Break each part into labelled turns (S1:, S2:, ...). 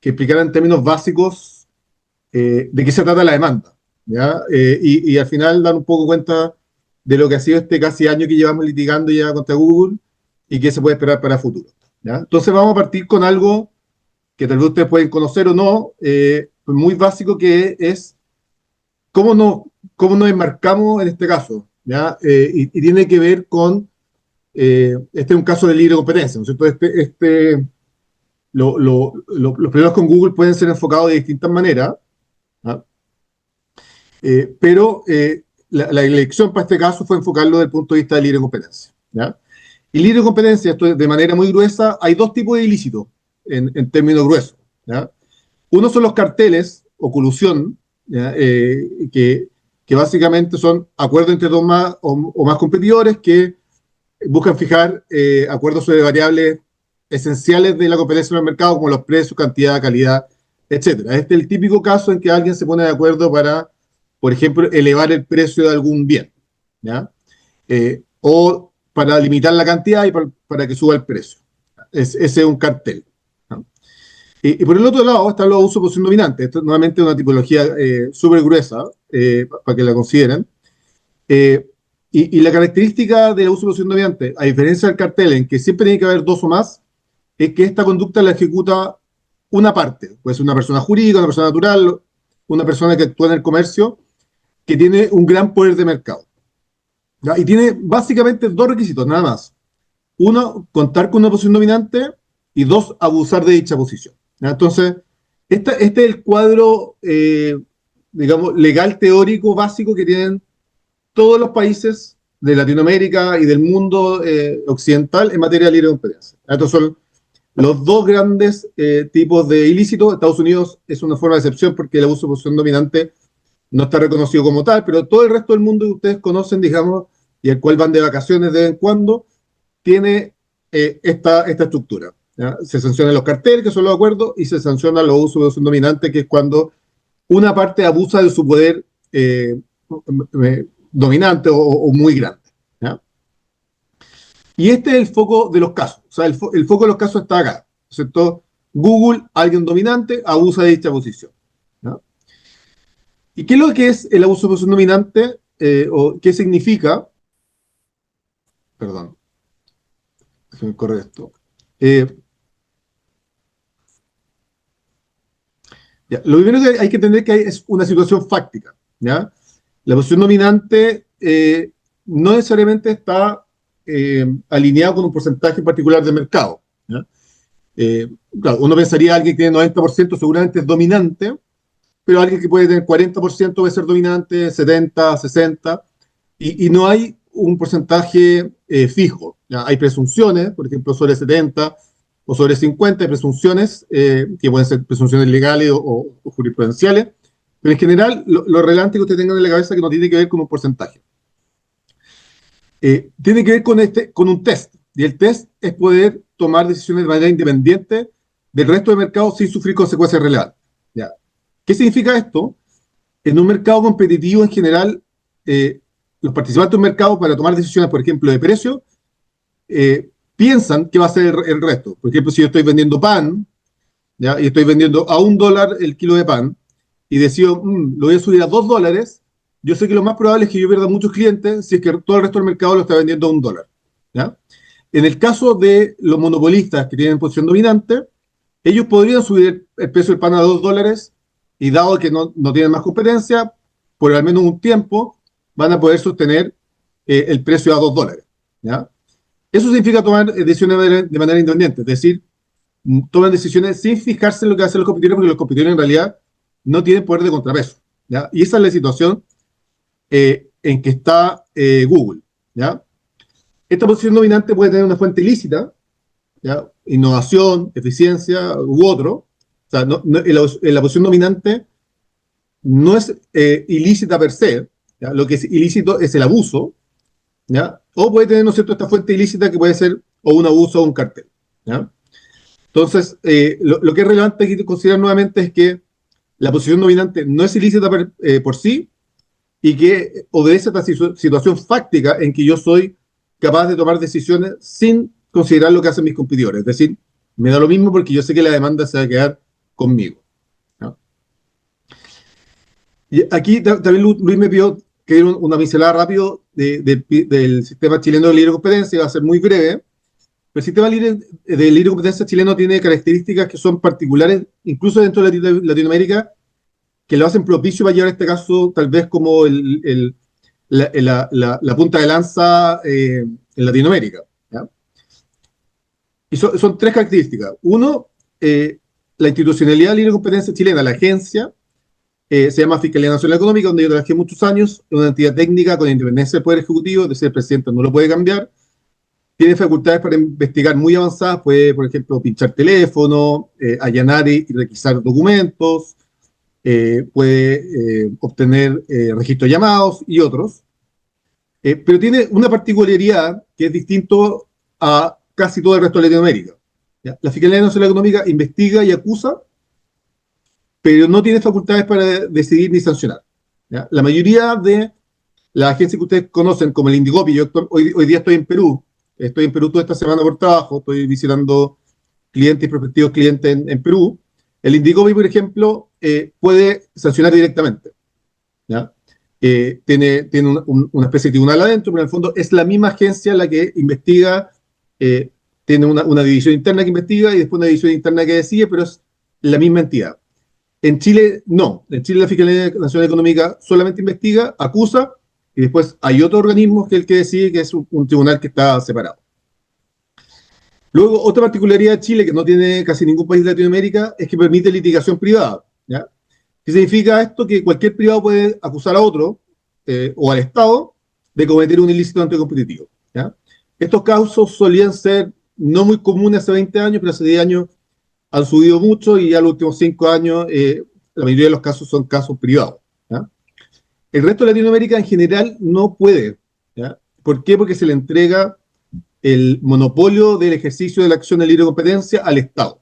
S1: que explicara en términos básicos de qué se trata la demanda, ¿ya? Y al final dan un poco cuenta de lo que ha sido este casi año que llevamos litigando ya contra Google y qué se puede esperar para el futuro, ¿ya? Entonces vamos a partir con algo que tal vez ustedes pueden conocer o no, muy básico, que es cómo, no, cómo nos enmarcamos en este caso, ¿ya? Y tiene que ver con, este es un caso de libre competencia, ¿no es cierto? Los problemas con Google pueden ser enfocados de distintas maneras, ¿ah? Pero la elección para este caso fue enfocarlo desde el punto de vista de libre competencia, ¿ya? Y libre competencia, esto de manera muy gruesa, hay dos tipos de ilícitos en términos gruesos, ¿ya? Uno son los carteles o colusión, ¿ya? Que básicamente son acuerdos entre dos más o más competidores que buscan fijar acuerdos sobre variables esenciales de la competencia en el mercado, como los precios, cantidad, calidad, etcétera. Este es el típico caso en que alguien se pone de acuerdo para, por ejemplo, elevar el precio de algún bien, ¿ya? O para limitar la cantidad y para que suba el precio. Ese es un cartel, ¿no? Y por el otro lado están los usos de posición dominante. Esto nuevamente es una tipología súper gruesa, para que la consideren. Eh, y la característica del uso de posición dominante, a diferencia del cartel, en que siempre tiene que haber dos o más, es que esta conducta la ejecuta una parte. Puede ser una persona jurídica, una persona natural, una persona que actúa en el comercio, que tiene un gran poder de mercado, ¿ya? Y tiene básicamente dos requisitos, nada más. Uno, contar con una posición dominante, y dos, abusar de dicha posición, ¿ya? Entonces, este es el cuadro, digamos, legal teórico básico que tienen todos los países de Latinoamérica y del mundo occidental en materia de libre competencia. Estos son los dos grandes tipos de ilícitos. Estados Unidos es una forma de excepción porque el abuso de posición dominante no está reconocido como tal, pero todo el resto del mundo que ustedes conocen, digamos, y el cual van de vacaciones de vez en cuando, tiene esta estructura, ¿ya? Se sancionan los carteles, que son los acuerdos, y se sancionan los usos de posición dominante, que es cuando una parte abusa de su poder dominante o muy grande, ¿ya? Y este es el foco de los casos. O sea, el foco de los casos está acá, ¿cierto? Google, alguien dominante, abusa de dicha posición, ¿ya? ¿Y qué es lo que es el abuso de posición dominante? ¿O qué significa? Perdón, déjame correr esto. Eh, ya, lo primero que hay que entender que es una situación fáctica, ¿ya? La posición dominante no necesariamente está alineado con un porcentaje particular de mercado, ¿ya? Claro, uno pensaría alguien que tiene 90% seguramente es dominante, pero alguien que puede tener 40% puede ser dominante, 70, 60, y no hay un porcentaje fijo, ¿ya? Hay presunciones, por ejemplo, sobre 70 o sobre 50, hay presunciones que pueden ser presunciones legales o jurisprudenciales, pero en general lo relevante que usted tenga en la cabeza es que no tiene que ver con un porcentaje. Tiene que ver con un test, y el test es poder tomar decisiones de manera independiente del resto del mercado sin sufrir consecuencias relevantes, ¿ya? ¿Qué significa esto? En un mercado competitivo en general, los participantes de un mercado, para tomar decisiones, por ejemplo, de precio, piensan que va a ser el resto. Por ejemplo, si yo estoy vendiendo pan, ¿ya? Y estoy vendiendo a $1 el kilo de pan, y decido, lo voy a subir a $2, yo sé que lo más probable es que yo pierda muchos clientes si es que todo el resto del mercado lo está vendiendo a $1, ¿ya? En el caso de los monopolistas que tienen posición dominante, ellos podrían subir el precio del pan a $2, y dado que no tienen más competencia, por al menos un tiempo, van a poder sostener el precio a $2, ¿ya? Eso significa tomar decisiones de manera independiente, es decir, toman decisiones sin fijarse en lo que hacen los competidores, porque los competidores en realidad no tienen poder de contrapeso, ¿ya? Y esa es la situación en que está Google, ¿ya? Esta posición dominante puede tener una fuente ilícita, ¿ya? Innovación, eficiencia u otro. O sea, la posición dominante no es ilícita per se, ¿ya? Lo que es ilícito es el abuso, ¿ya? O puede tener, ¿no es cierto?, esta fuente ilícita que puede ser o un abuso o un cartel, ¿ya? Entonces, lo que es relevante aquí considerar nuevamente es que la posición dominante no es ilícita por sí, y que obedece a esta situación fáctica en que yo soy capaz de tomar decisiones sin considerar lo que hacen mis competidores. Es decir, Me da lo mismo porque yo sé que la demanda se va a quedar conmigo, ¿no? Y aquí también Luis me pidió que diera una pincelada rápido del sistema chileno de libre competencia, va a ser muy breve. Pero el sistema de libre competencia chileno tiene características que son particulares, incluso dentro de Latinoamérica, que lo hacen propicio para llevar este caso tal vez como la punta de lanza en Latinoamérica, ¿ya? Y son tres características. Uno, la institucionalidad de libre competencia chilena, la agencia, se llama Fiscalía Nacional Económica, donde yo trabajé muchos años, es una entidad técnica con independencia del Poder Ejecutivo, es decir, el presidente no lo puede cambiar, tiene facultades para investigar muy avanzadas, puede, por ejemplo, pinchar teléfono, allanar y requisar documentos, puede obtener registros de llamados y otros, pero tiene una particularidad que es distinto a casi todo el resto de Latinoamérica, ¿ya? La Fiscalía Nacional Económica investiga y acusa, pero no tiene facultades para decidir ni sancionar, ¿ya? La mayoría de las agencias que ustedes conocen, como el Indigopi, yo hoy día estoy en Perú toda esta semana por trabajo, estoy visitando clientes y prospectivos clientes en Perú. El Indigopi, por ejemplo, puede sancionar directamente, ¿ya? Tiene una especie de tribunal adentro, pero en el fondo es la misma agencia la que investiga, eh, tiene una división interna que investiga y después una división interna que decide, pero es la misma entidad. En Chile, no. En Chile la Fiscalía Nacional Económica solamente investiga, acusa, y después hay otro organismo que es el que decide, que es un tribunal que está separado. Luego, otra particularidad de Chile que no tiene casi ningún país de Latinoamérica es que permite litigación privada, ¿ya? ¿Qué significa esto? Que cualquier privado puede acusar a otro o al Estado de cometer un ilícito anticompetitivo, ¿ya? Estos casos solían ser no muy comunes hace 20 años, pero hace 10 años han subido mucho y ya los últimos 5 años la mayoría de los casos son casos privados, ¿ya? El resto de Latinoamérica en general no puede, ¿ya? ¿Por qué? Porque se le entrega el monopolio del ejercicio de la acción de libre competencia al Estado.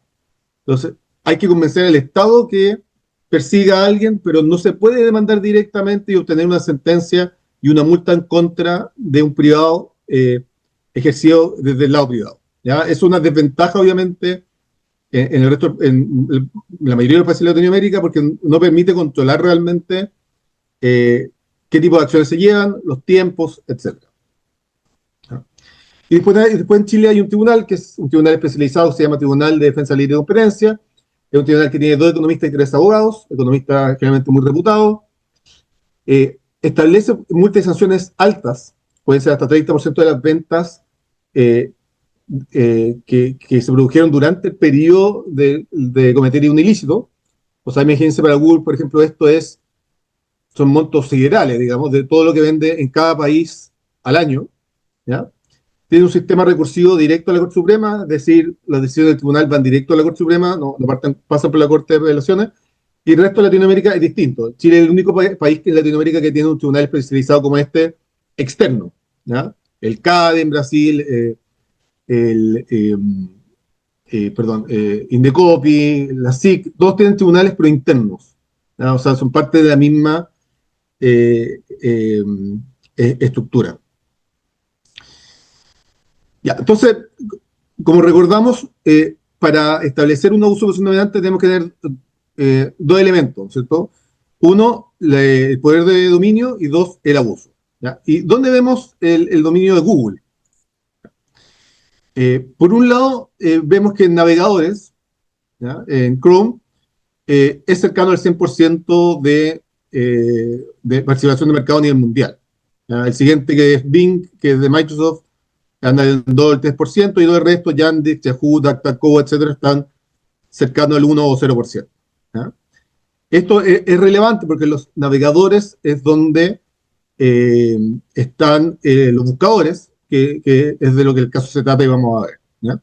S1: Entonces, hay que convencer al Estado que persiga a alguien, pero no se puede demandar directamente y obtener una sentencia y una multa en contra de un privado ejercido desde el lado privado, ¿ya? Es una desventaja, obviamente, en el resto, en la mayoría de los países de Latinoamérica, porque no permite controlar realmente qué tipo de acciones se llevan, los tiempos, etcétera. Y después en Chile hay un tribunal, que es un tribunal especializado, se llama Tribunal de Defensa Libre de Competencia. Es un tribunal que tiene 2 economistas y 3 abogados, economistas generalmente muy reputados. Establece multas y sanciones altas, pueden ser hasta 30% de las ventas eh, que se produjeron durante el periodo de cometer un ilícito. O sea, imagínense para Google, por ejemplo, son montos siderales, digamos, de todo lo que vende en cada país al año, ¿ya? Tiene un sistema recursivo directo a la Corte Suprema, es decir, las decisiones del tribunal van directo a la Corte Suprema, no pasan por la Corte de Apelaciones, y el resto de Latinoamérica es distinto. Chile es el único país en Latinoamérica que tiene un tribunal especializado como este, externo, ¿ya? El CADE en Brasil, el Indecopi, la SIC, todos tienen tribunales pero internos, ¿ya? O sea, son parte de la misma estructura. Ya, entonces, como recordamos, para establecer un abuso dominante tenemos que tener 2 elementos, ¿cierto? Uno, el poder de dominio y 2, el abuso, ¿ya? ¿Y dónde vemos el dominio de Google? Por un lado, vemos que en navegadores, ¿ya? En Chrome, es cercano al 100% de participación de mercado a nivel mundial, ¿ya? El siguiente, que es Bing, que es de Microsoft, anda en 2 o el 3%, y todo el resto, Yandex, Yahoo, DuckDuckGo, etcétera, están cercanos al 1 o 0%, ¿ya? Esto es relevante porque los navegadores es donde están los buscadores, que es de lo que el caso se trata y vamos a ver, ¿ya?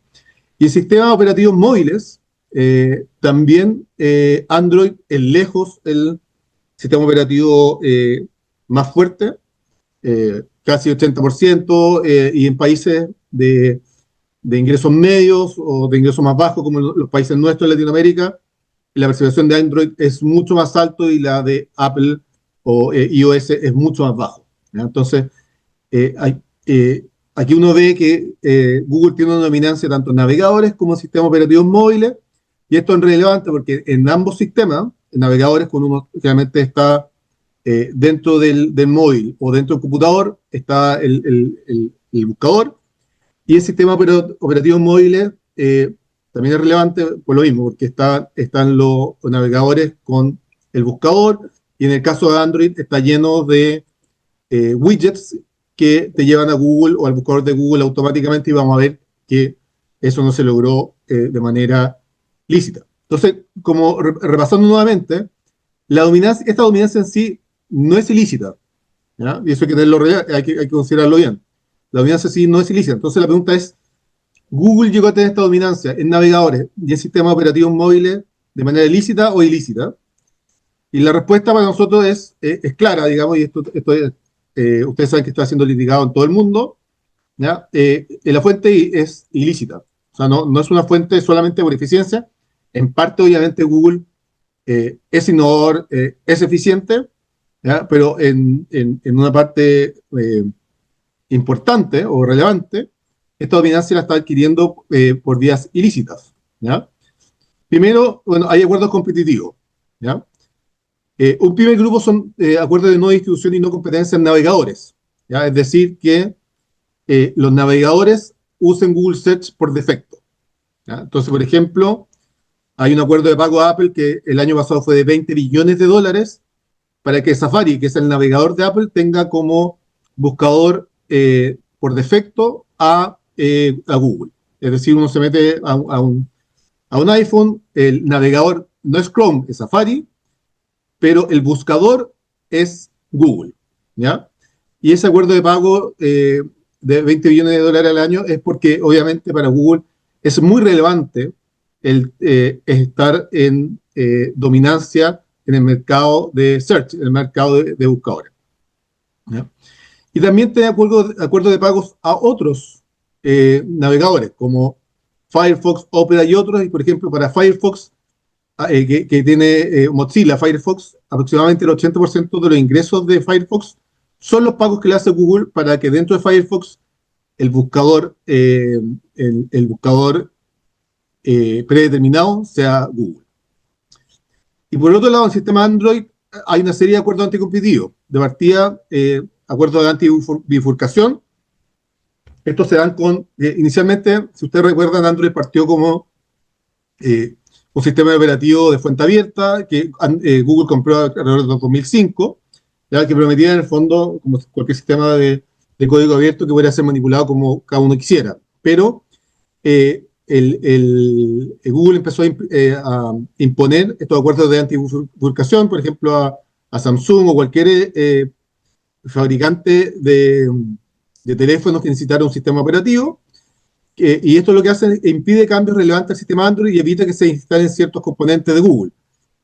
S1: Y en sistemas operativos móviles, también Android es lejos el sistema operativo más fuerte, casi 80%, y en países de ingresos medios o de ingresos más bajos, como los países nuestros de Latinoamérica, la participación de Android es mucho más alto y la de Apple o iOS es mucho más bajo, ¿ya? Entonces, hay, aquí uno ve que Google tiene una dominancia tanto en navegadores como en sistemas operativos móviles, y esto es relevante porque en ambos sistemas, en navegadores, cuando uno realmente está dentro del móvil o dentro del computador, está el buscador, y el sistema operativo móviles también es relevante por lo mismo, porque están los navegadores con el buscador, y en el caso de Android está lleno de widgets que te llevan a Google o al buscador de Google automáticamente, y vamos a ver que eso no se logró de manera lícita. Entonces, como repasando nuevamente, esta dominancia en sí no es ilícita, ¿ya? Y eso hay que tenerlo hay que considerarlo bien. La dominancia en sí no es ilícita. Entonces la pregunta es, ¿Google llegó a tener esta dominancia en navegadores y en sistemas operativos móviles de manera ilícita o ilícita? Y la respuesta para nosotros es clara, digamos, y ustedes saben que está siendo litigado en todo el mundo, ¿ya? La fuente es ilícita. O sea, no es una fuente solamente por eficiencia. En parte, obviamente, Google es innovador, es eficiente, ¿ya? Pero en una parte importante o relevante, esta dominancia la está adquiriendo por vías ilícitas, ¿ya? Primero, bueno, hay acuerdos competitivos, ¿ya? Un primer grupo son acuerdos de no distribución y no competencia en navegadores, ¿ya? Es decir, que los navegadores usen Google Search por defecto, ¿ya? Entonces, por ejemplo, hay un acuerdo de pago a Apple que el año pasado fue de $20 billones para que Safari, que es el navegador de Apple, tenga como buscador por defecto a Google. Es decir, uno se mete a un iPhone, el navegador no es Chrome, es Safari, pero el buscador es Google, ¿ya? Y ese acuerdo de pago de $20 billones al año es porque obviamente para Google es muy relevante el estar en dominancia en el mercado de search, en el mercado de buscadores, ¿ya? Y también tiene acuerdo de pagos a otros navegadores, como Firefox, Opera y otros. Y por ejemplo, para Firefox, que tiene Mozilla Firefox, aproximadamente el 80% de los ingresos de Firefox son los pagos que le hace Google para que dentro de Firefox el buscador, el buscador predeterminado sea Google. Y por el otro lado, en el sistema Android hay una serie de acuerdos anticompetitivos. De partida, acuerdos de antibifurcación. Estos se dan inicialmente, si ustedes recuerdan, Android partió como un sistema operativo de fuente abierta que Google compró alrededor de 2005, ¿ya? Que prometía en el fondo, como cualquier sistema de código abierto, que pudiera ser manipulado como cada uno quisiera. Pero Google empezó a imponer estos acuerdos de antibifurcación, por ejemplo, a Samsung o cualquier fabricante de teléfonos que necesitara un sistema operativo. Y esto lo que hace es impide cambios relevantes al sistema Android y evita que se instalen ciertos componentes de Google,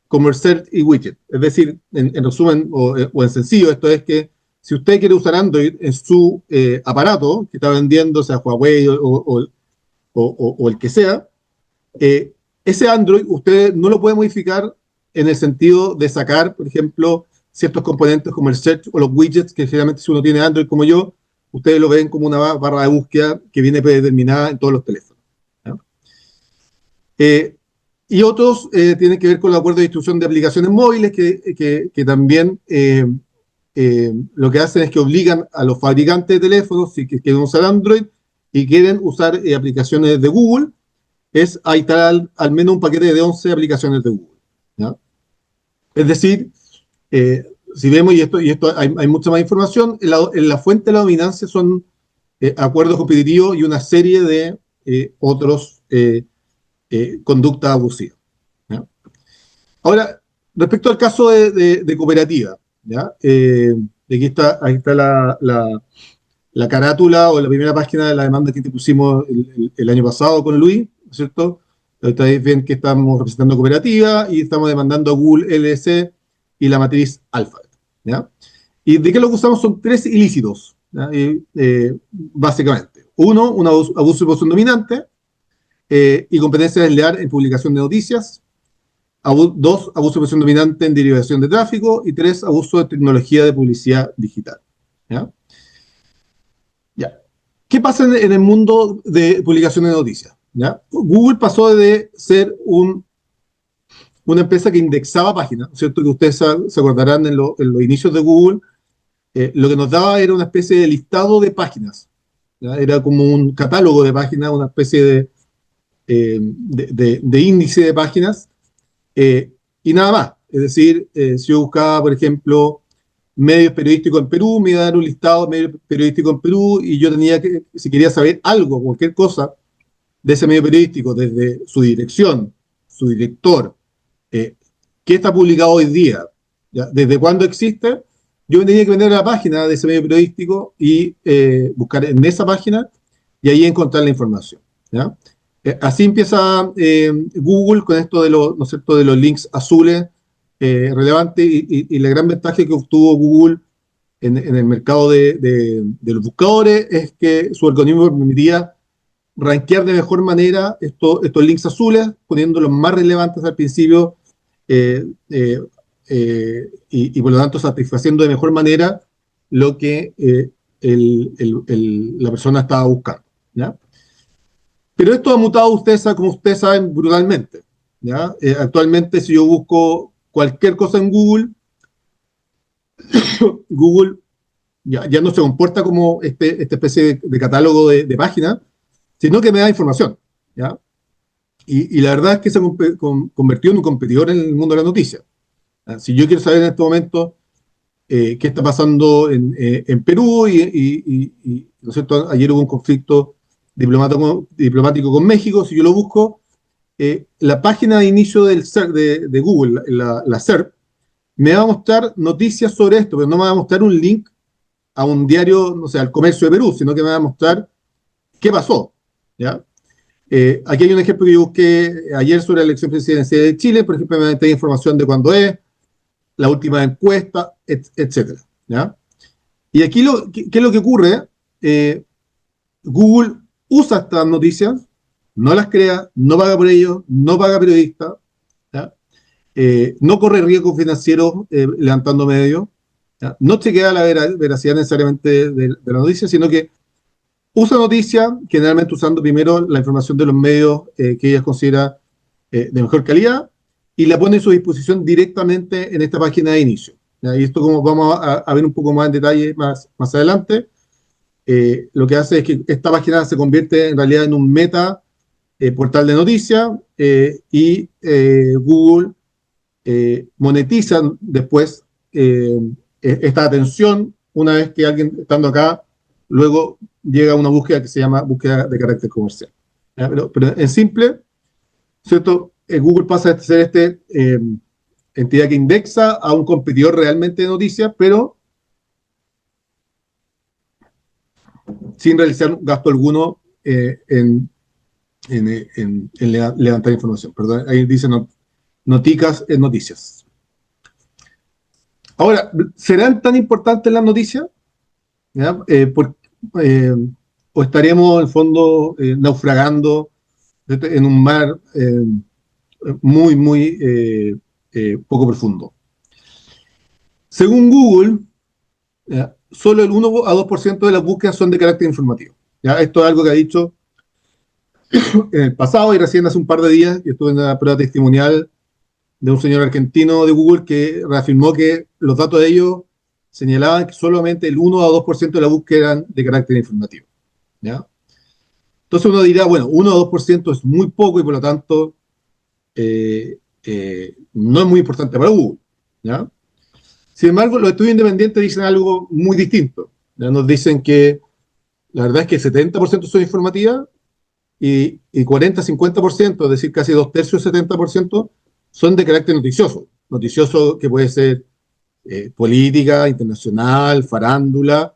S1: como el Search y Widget. Es decir, en resumen o en sencillo, esto es que si usted quiere usar Android en su aparato que está vendiendo, sea Huawei o el que sea, ese Android usted no lo puede modificar en el sentido de sacar, por ejemplo, ciertos componentes como el Search o los widgets, que generalmente si uno tiene Android como yo, ustedes lo ven como una barra de búsqueda que viene predeterminada en todos los teléfonos, ¿ya? Y otros tienen que ver con el acuerdo de distribución de aplicaciones móviles que también lo que hacen es que obligan a los fabricantes de teléfonos, si que quieren usar Android y quieren usar aplicaciones de Google, es a instalar al menos un paquete de 11 aplicaciones de Google, ¿ya? Es decir, si vemos, y esto hay mucha más información, en la fuente de la dominancia son acuerdos competitivos y una serie de otros conductas abusivas, ¿ya? Ahora, respecto al caso de cooperativa, ¿ya? Ahí está la carátula o la primera página de la demanda que te pusimos el año pasado con Luis, ¿no es cierto? Ustedes ven que estamos representando cooperativa y estamos demandando a Google LLC y la matriz Alphabet, ¿ya? ¿Y de qué lo que usamos? Son tres ilícitos, ¿ya? Básicamente. Uno, un abuso de posición dominante y competencia desleal en publicación de noticias. Dos, abuso de posición dominante en derivación de tráfico. Y tres, abuso de tecnología de publicidad digital, ¿ya? Ya. ¿Qué pasa en el mundo de publicaciones de noticias? ¿Ya? Google pasó de ser una empresa que indexaba páginas, ¿cierto? Que ustedes se acordarán en los inicios de Google, lo que nos daba era una especie de listado de páginas, ¿ya? Era como un catálogo de páginas, una especie de índice de páginas, eh, y nada más. Es decir, si yo buscaba, por ejemplo, medios periodísticos en Perú, me iba a dar un listado de medios periodísticos en Perú, y yo tenía que, si quería saber algo, cualquier cosa de ese medio periodístico, desde su dirección, su director, eh, qué está publicado hoy día, ¿ya? Desde cuándo existe, yo me tenía que meter a la página de ese medio periodístico y buscar en esa página y ahí encontrar la información, ¿ya? Así empieza Google con esto de los, ¿no es cierto?, de los links azules relevantes, y la gran ventaja que obtuvo Google en el mercado de los buscadores es que su algoritmo permitía rankear de mejor manera estos links azules, poniendo los más relevantes al principio, eh, eh, y por lo tanto satisfaciendo de mejor manera lo que la persona estaba buscando, ¿ya? Pero esto ha mutado, como ustedes saben, brutalmente, ¿ya? Actualmente, si yo busco cualquier cosa en Google, Google ya no se comporta como esta especie de catálogo de páginas, sino que me da información, ¿ya? Y la verdad es que se ha convertido en un competidor en el mundo de la noticia. Si yo quiero saber en este momento qué está pasando en Perú, ¿no es cierto? Ayer hubo un conflicto diplomático con México, si yo lo busco, la página de inicio del SERP de Google, la SERP, me va a mostrar noticias sobre esto, pero no me va a mostrar un link a un diario, no sé, al Comercio de Perú, sino que me va a mostrar qué pasó, ¿ya? Aquí hay un ejemplo que yo busqué ayer sobre la elección presidencial de Chile, por ejemplo, me da información de cuándo es, la última encuesta, etcétera, ¿ya? Y aquí ¿qué es lo que ocurre? Google usa estas noticias, no las crea, no paga por ello, no paga periodistas, ¿ya? No corre riesgos financieros levantando medios, ¿ya? No chequea la veracidad necesariamente de la noticia, sino que usa noticias, generalmente usando primero la información de los medios que ella considera de mejor calidad, y la pone a su disposición directamente en esta página de inicio, ¿ya? Y esto, como vamos a ver un poco más en detalle más adelante, lo que hace es que esta página se convierte en realidad en un meta portal de noticias, y Google monetiza después esta atención una vez que alguien estando acá luego llega a una búsqueda que se llama búsqueda de carácter comercial. ¿Ya? Pero en simple, ¿cierto? Google pasa a ser entidad que indexa a un competidor realmente de noticias, pero sin realizar gasto alguno en levantar información. Perdón, ahí dice noticas en noticias. Ahora, ¿serán tan importantes las noticias? ¿Ya? Eh, ¿O estaremos en el fondo naufragando en un mar muy poco profundo? Según Google, solo el 1 a 2% de las búsquedas son de carácter informativo. ¿Ya? Esto es algo que ha dicho en el pasado, y recién hace un par de días yo estuve en una prueba testimonial de un señor argentino de Google que reafirmó que los datos de ellos señalaban que solamente el 1 a 2% de la búsqueda eran de carácter informativo, ¿ya? Entonces uno dirá, bueno, 1 a 2% es muy poco y por lo tanto no es muy importante para Google, ¿ya? Sin embargo, los estudios independientes dicen algo muy distinto, ¿ya? Nos dicen que la verdad es que el 70% son informativas, y 40-50%, es decir, casi dos tercios, 70%, son de carácter noticioso. Noticioso que puede ser política, internacional, farándula,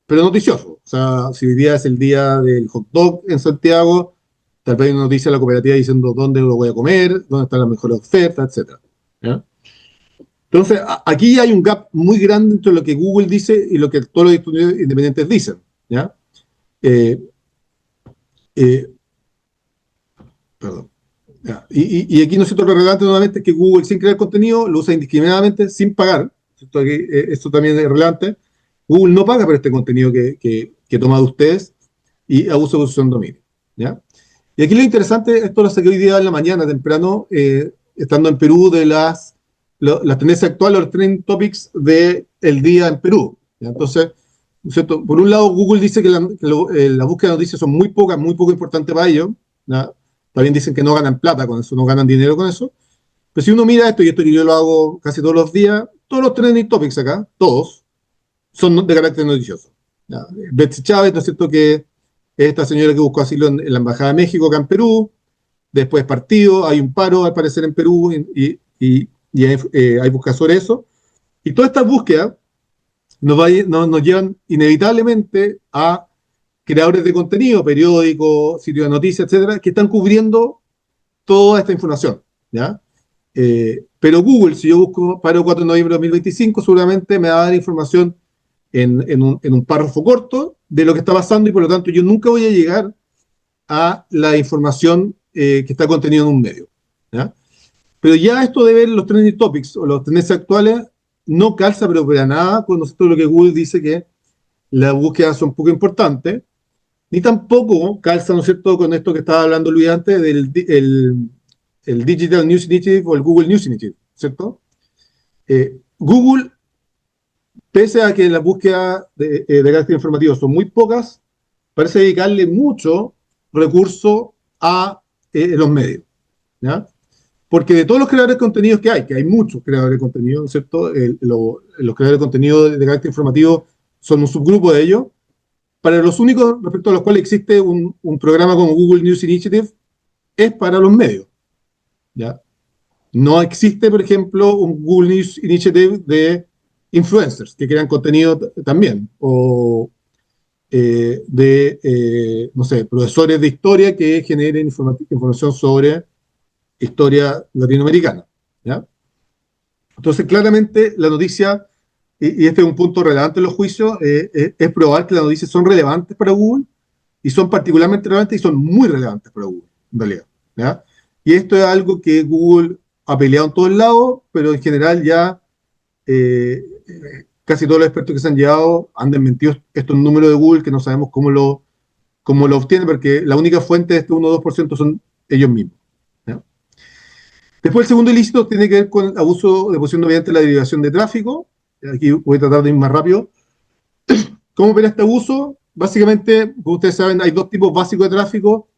S1: pero noticioso. O sea, si hoy día es el día del hot dog en Santiago, tal vez hay una noticia de la cooperativa diciendo dónde lo voy a comer, dónde están las mejores ofertas, etc. ¿Ya? Entonces, aquí hay un gap muy grande entre lo que Google dice y lo que todos los estudios independientes dicen, ¿ya? Eh, eh, Perdón. Ya. Y aquí nosotros lo relevante nuevamente es que Google, sin crear contenido, lo usa indiscriminadamente, sin pagar. Esto, esto también es relevante. Google no paga por este contenido que toma de ustedes. y abuso de posición de dominio. ¿Ya? Y aquí lo interesante, esto lo saqué hoy día en la mañana, temprano, estando en Perú, de la tendencia actual, los trending topics del día en Perú. ¿Ya? Entonces, ¿no es cierto? Por un lado, Google dice que la búsqueda de noticias son muy pocas, muy poco importantes para ellos. ¿Ya? También dicen que no ganan plata con eso, no ganan dinero con eso. Pero si uno mira esto, y esto que yo lo hago casi todos los días, todos los trending topics acá, todos, son de carácter noticioso. ¿Ya? Betsy Chávez, ¿no es cierto?, que es esta señora que buscó asilo en la Embajada de México, acá en Perú, después partido, hay un paro al parecer en Perú y hay búsquedas sobre eso. Y todas estas búsquedas nos llevan inevitablemente a creadores de contenido, periódicos, sitios de noticias, etcétera, que están cubriendo toda esta información. ¿Ya? Pero Google, si yo busco paro 4 de noviembre de 2025, seguramente me va a dar información en un párrafo corto de lo que está pasando y por lo tanto yo nunca voy a llegar a la información que está contenida en un medio. ¿Ya? Pero ya esto de ver los trending topics o los tendencias actuales no calza, pero para nada, con todo lo que Google dice que las búsquedas son poco importantes, ni tampoco calza, ¿no es cierto?, con esto que estaba hablando Luis antes el Digital News Initiative o el Google News Initiative, ¿cierto? Google, pese a que las búsquedas de carácter informativo son muy pocas, parece dedicarle mucho recurso a los medios, ¿ya? Porque de todos los creadores de contenidos que hay muchos creadores de contenido, ¿no es cierto? Los creadores de contenido de carácter informativo son un subgrupo de ellos. Para los únicos respecto a los cuales existe un programa como Google News Initiative es para los medios, ¿ya? No existe, por ejemplo, un Google News Initiative de influencers que crean contenido también, o no sé, profesores de historia que generen información sobre historia latinoamericana. ¿Ya? Entonces, claramente, la noticia, y este es un punto relevante en los juicios, es probar que las noticias son relevantes para Google, y son particularmente relevantes y son muy relevantes para Google, en realidad. ¿Ya? Y esto es algo que Google ha peleado en todos lados, pero en general ya casi todos los expertos que se han llevado han desmentido estos números de Google que no sabemos cómo lo obtienen, porque la única fuente de este 1 o 2% son ellos mismos. ¿Ya? Después, el segundo ilícito tiene que ver con el abuso de posición mediante la derivación de tráfico. Aquí voy a tratar de ir más rápido. ¿Cómo opera este abuso? Básicamente, como ustedes saben, hay dos tipos básicos de tráfico.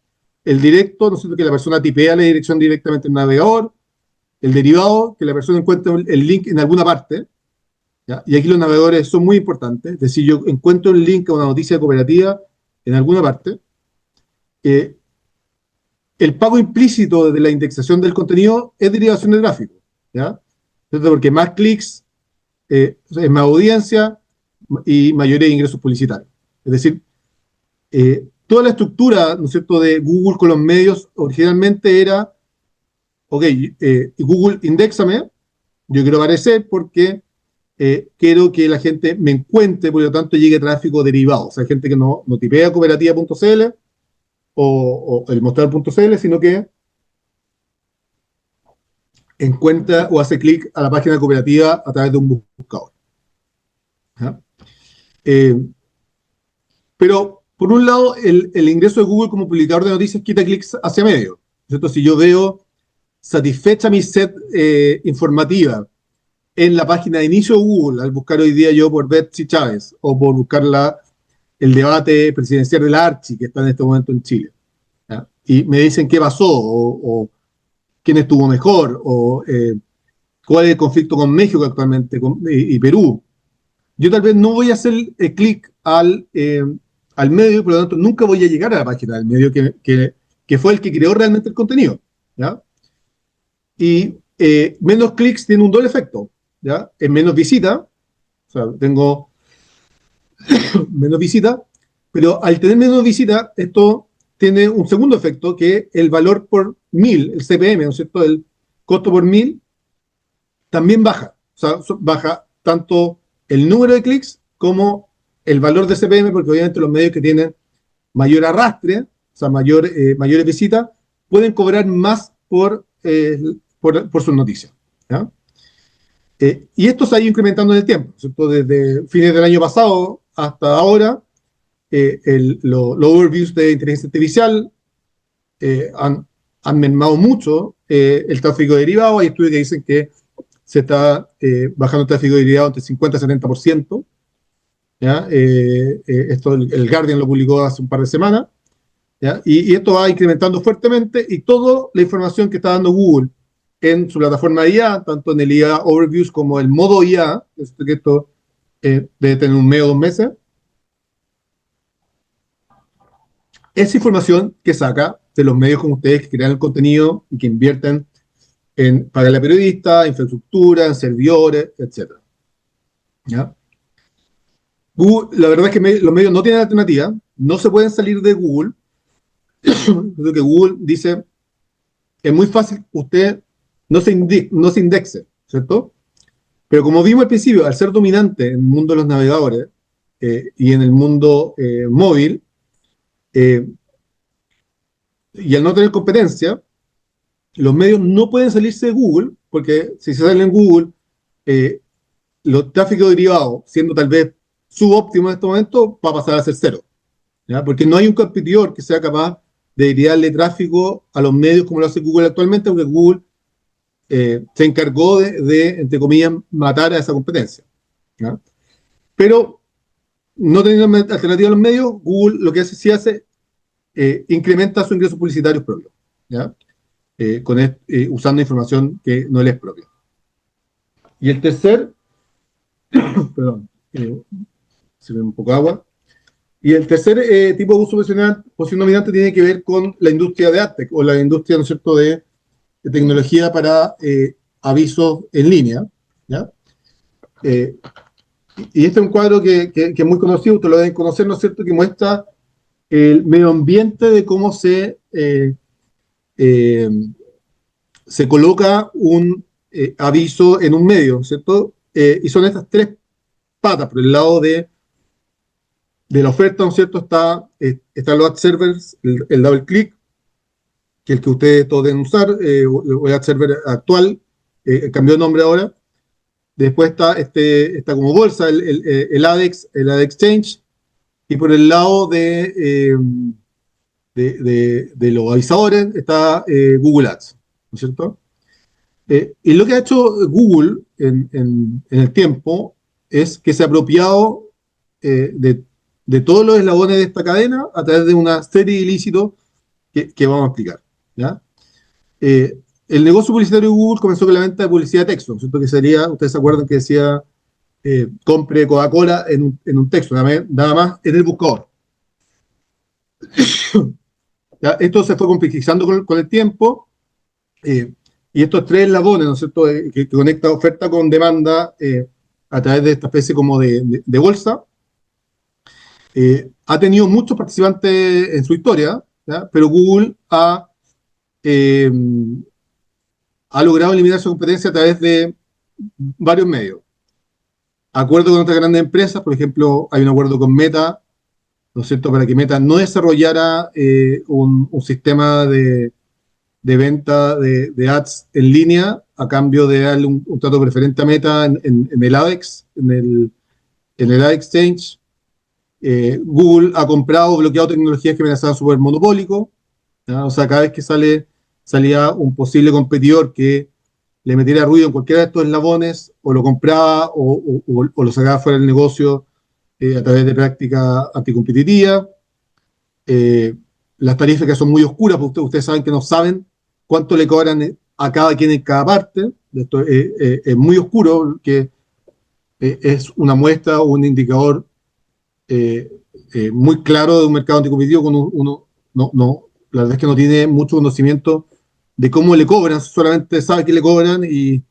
S1: El directo, ¿no es cierto?, que la persona tipea la dirección directamente en el navegador. El derivado, que la persona encuentra el link en alguna parte. ¿Ya? Y aquí los navegadores son muy importantes. Es decir, yo encuentro el link a una noticia cooperativa en alguna parte. El pago implícito de la indexación del contenido es derivación de tráfico. ¿Ya? Entonces, porque más clics es más audiencia y mayores ingresos publicitarios. Es decir, toda la estructura, ¿no es cierto?, de Google con los medios originalmente era, ok, Google, indéxame, yo quiero aparecer porque quiero que la gente me encuentre, por lo tanto llegue tráfico derivado. O sea, gente que no tipea cooperativa.cl o el mostrador.cl, sino que encuentra o hace clic a la página cooperativa a través de un buscador. ¿Ya? Eh, pero, por un lado, el ingreso de Google como publicador de noticias quita clics hacia medio. ¿Cierto? Si yo veo satisfecha mi sed informativa en la página de inicio de Google, al buscar hoy día yo por Betsy Chávez o por buscar el debate presidencial de la Archi, que está en este momento en Chile, ¿ya? Y me dicen qué pasó, o quién estuvo mejor, o cuál es el conflicto con México actualmente y Perú. Yo tal vez no voy a hacer clic al medio, por lo tanto nunca voy a llegar a la página del medio que fue el que creó realmente el contenido. ¿Ya? Y menos clics tiene un doble efecto. ¿Ya? Es menos visita, o sea, tengo menos visita, pero al tener menos visita, esto tiene un segundo efecto, que el valor por mil, el CPM, ¿no es cierto?, el costo por mil, también baja. O sea, baja tanto el número de clics como el valor de CPM, porque obviamente los medios que tienen mayor arrastre, o sea, mayores visitas, pueden cobrar más por sus noticias. ¿Ya? Y esto se ha ido incrementando en el tiempo, ¿cierto? Desde fines del año pasado hasta ahora, los overviews de inteligencia artificial han mermado mucho el tráfico derivado. Hay estudios que dicen que se está bajando el tráfico derivado entre 50 y 70%. ¿Ya? Esto el Guardian lo publicó hace un par de semanas. ¿Ya? Y esto va incrementando fuertemente y toda la información que está dando Google en su plataforma de IA, tanto en el IA Overviews como el modo IA, que esto debe tener un mes o 2 meses, es información que saca de los medios como ustedes que crean el contenido y que invierten en pagarle a periodistas, infraestructura, en servidores, etc. ¿Ya? Google, la verdad es que los medios no tienen alternativa, no se pueden salir de Google. Lo que Google dice, es muy fácil, usted no se indexe, ¿cierto? Pero como vimos al principio, al ser dominante en el mundo de los navegadores y en el mundo móvil, eh, y al no tener competencia, los medios no pueden salirse de Google, porque si se salen en Google, eh, los tráficos derivados, siendo tal vez subóptimos en este momento, va a pasar a ser cero. ¿Ya? Porque no hay un competidor que sea capaz de derivarle tráfico a los medios como lo hace Google actualmente, porque Google se encargó entre comillas, matar a esa competencia. ¿Ya? Pero no teniendo alternativa a los medios, Google lo que hace, sí hace, incrementa sus ingresos publicitarios propios, ¿ya? Usando información que no les es propia. Y el tercer, perdón, se ve un poco de agua. Y el tercer tipo de uso posición dominante tiene que ver con la industria de AdTech o la industria, ¿no es cierto?, de tecnología para avisos en línea, ¿ya? Y este es un cuadro que es muy conocido, ustedes lo deben conocer, ¿no es cierto?, que muestra el medio ambiente de cómo eh, se coloca un aviso en un medio, ¿cierto? Y son estas tres patas. Por el lado de la oferta, ¿no es cierto? Están los ad servers, el double click, que es el que ustedes todos deben usar, el ad server actual, cambió de nombre ahora. Después está como bolsa el ADEX, el AD Exchange, y por el lado de los avisadores está Google Ads, ¿no es cierto? Y lo que ha hecho Google en el tiempo es que se ha apropiado de todos los eslabones de esta cadena a través de una serie de ilícitos que vamos a explicar. ¿Ya? El negocio publicitario de Google comenzó con la venta de publicidad de texto, ¿cierto? Que sería, ustedes se acuerdan que decía, compre Coca-Cola en un texto, nada más en el buscador. ¿Ya? Esto se fue complejizando con el tiempo, y estos tres eslabones, ¿no es cierto?, que conecta oferta con demanda a través de esta especie como de bolsa, ha tenido muchos participantes en su historia, ¿ya? Pero Google eh, ha logrado eliminar su competencia a través de varios medios. Acuerdo con otras grandes empresas, por ejemplo, hay un acuerdo con Meta, ¿no es cierto?, para que Meta no desarrollara un sistema de venta de ads en línea a cambio de darle un trato preferente a Meta en el ADEX, en el Ad Exchange. Google ha comprado o bloqueado tecnologías que amenazaban su poder monopólico, ¿ya? O sea, cada vez que salía un posible competidor que le metiera ruido en cualquiera de estos eslabones, o lo compraba o lo sacaba fuera del negocio a través de prácticas anticompetitivas. Eh, las tarifas que son muy oscuras, porque ustedes saben que no saben cuánto le cobran a cada quien en cada parte. Esto es muy oscuro, que es una muestra o un indicador muy claro de un mercado anticompetitivo cuando uno la verdad es que no tiene mucho conocimiento de cómo le cobran, solamente sabe que le cobran y